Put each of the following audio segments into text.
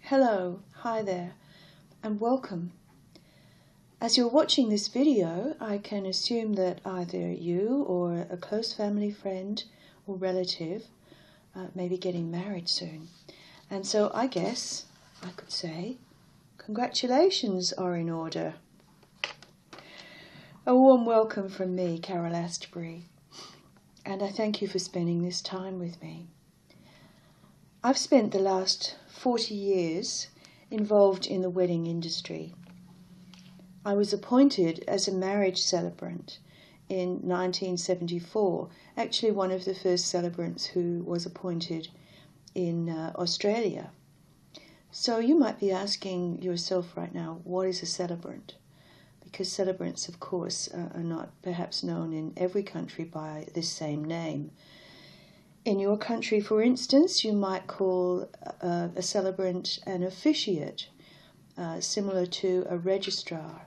Hello, hi there, and welcome. As you're watching this video, I can assume that either you or a close family friend or relative may be getting married soon. And so I guess I could say, congratulations are in order. A warm welcome from me, Carol Astbury, and I thank you for spending this time with me. I've spent the last 40 years involved in the wedding industry. I was appointed as a marriage celebrant in 1974, actually one of the first celebrants who was appointed in Australia. So you might be asking yourself right now, what is a celebrant? Because celebrants, of course, are not perhaps known in every country by this same name. In your country, for instance, you might call a celebrant an officiate, similar to a registrar,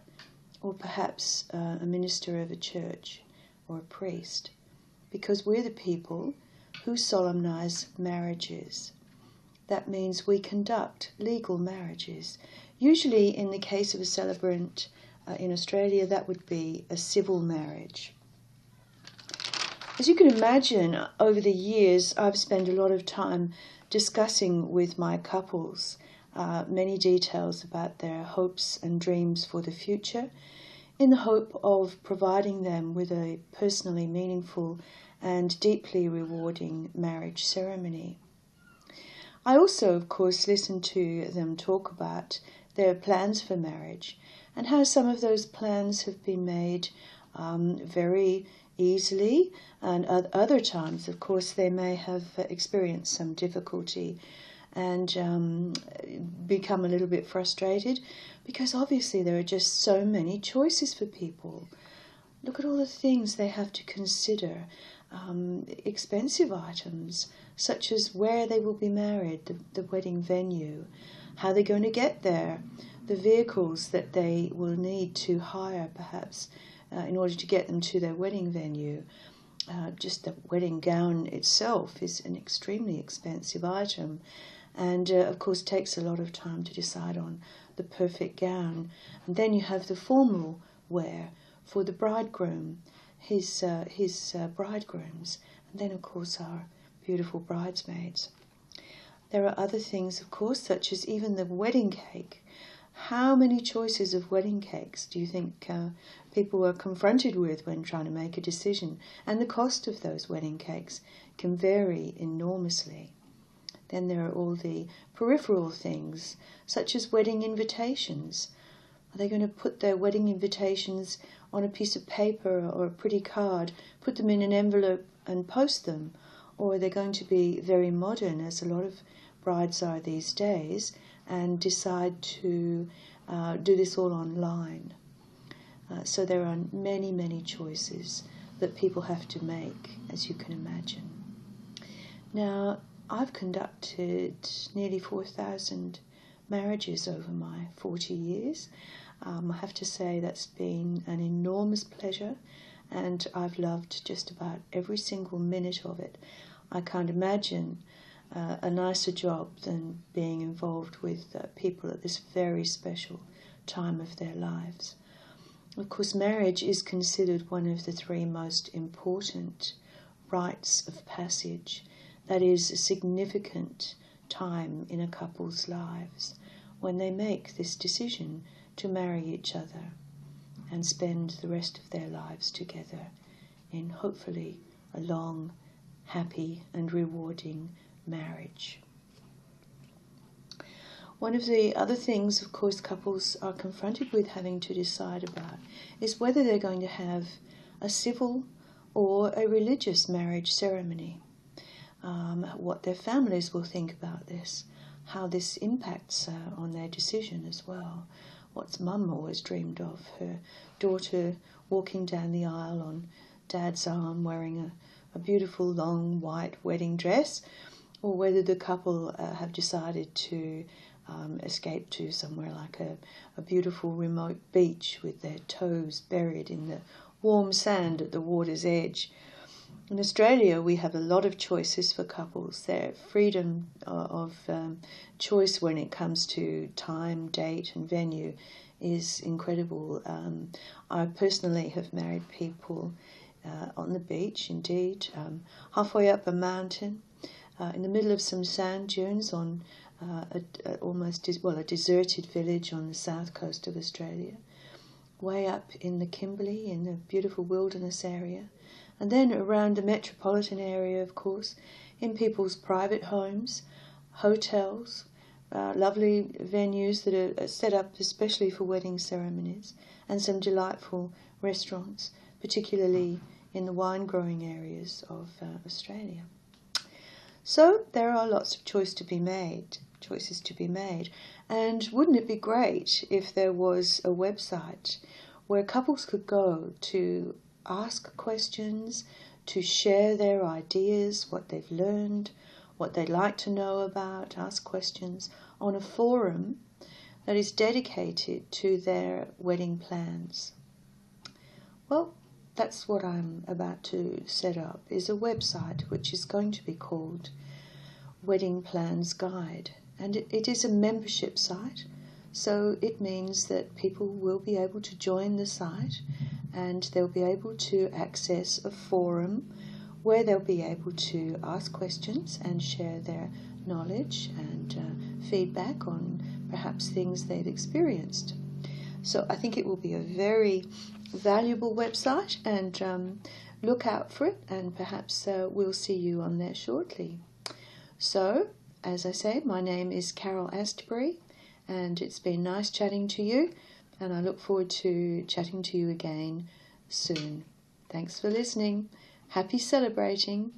or perhaps a minister of a church or a priest, because we're the people who solemnize marriages. That means we conduct legal marriages. Usually, in the case of a celebrant in Australia, that would be a civil marriage. As you can imagine, over the years, I've spent a lot of time discussing with my couples many details about their hopes and dreams for the future, in the hope of providing them with a personally meaningful and deeply rewarding marriage ceremony. I also, of course, listen to them talk about their plans for marriage and how some of those plans have been made very easily, and other times, of course, they may have experienced some difficulty and become a little bit frustrated because obviously there are just so many choices for people. Look at all the things they have to consider. Expensive items such as where they will be married, the wedding venue, how they're going to get there, the vehicles that they will need to hire perhaps in order to get them to their wedding venue. Just the wedding gown itself is an extremely expensive item and of course takes a lot of time to decide on the perfect gown. And then you have the formal wear for the bridegroom, his bridegrooms, and then of course our beautiful bridesmaids. There are other things, of course, such as even the wedding cake. How many choices of wedding cakes do you think people are confronted with when trying to make a decision? And the cost of those wedding cakes can vary enormously. Then there are all the peripheral things, such as wedding invitations. Are they going to put their wedding invitations on a piece of paper or a pretty card, put them in an envelope and post them? Or are they going to be very modern, as a lot of brides are these days, and decide to do this all online? So there are many, many choices that people have to make, as you can imagine. Now, I've conducted nearly 4,000 marriages over my 40 years. I have to say that's been an enormous pleasure, and I've loved just about every single minute of it. I can't imagine a nicer job than being involved with people at this very special time of their lives. Of course, marriage is considered one of the three most important rites of passage. That is a significant time in a couple's lives when they make this decision to marry each other and spend the rest of their lives together in hopefully a long, happy and rewarding marriage. One of the other things, of course, couples are confronted with having to decide about is whether they're going to have a civil or a religious marriage ceremony. What their families will think about this, how this impacts on their decision as well. What's mum always dreamed of, her daughter walking down the aisle on dad's arm wearing a beautiful long white wedding dress, or whether the couple have decided to escape to somewhere like a beautiful remote beach with their toes buried in the warm sand at the water's edge. In Australia, we have a lot of choices for couples. Their freedom of choice when it comes to time, date, and venue is incredible. I personally have married people on the beach, indeed, halfway up a mountain, in the middle of some sand dunes on a deserted village on the south coast of Australia, way up in the Kimberley, in the beautiful wilderness area, and then around the metropolitan area, of course, in people's private homes, hotels, lovely venues that are set up especially for wedding ceremonies, and some delightful restaurants, particularly in the wine-growing areas of Australia. So there are lots of choices to be made. And wouldn't it be great if there was a website where couples could go to ask questions, to share their ideas, what they've learned, what they'd like to know about, ask questions on a forum that is dedicated to their wedding plans? Well, that's what I'm about to set up, is a website which is going to be called Wedding Plans Guide. And it is a membership site, so it means that people will be able to join the site and they'll be able to access a forum where they'll be able to ask questions and share their knowledge and feedback on perhaps things they've experienced. So I think it will be a very valuable website, and look out for it, and perhaps we'll see you on there shortly. So, as I say, my name is Carol Astbury, and it's been nice chatting to you, and I look forward to chatting to you again soon. Thanks for listening. Happy celebrating.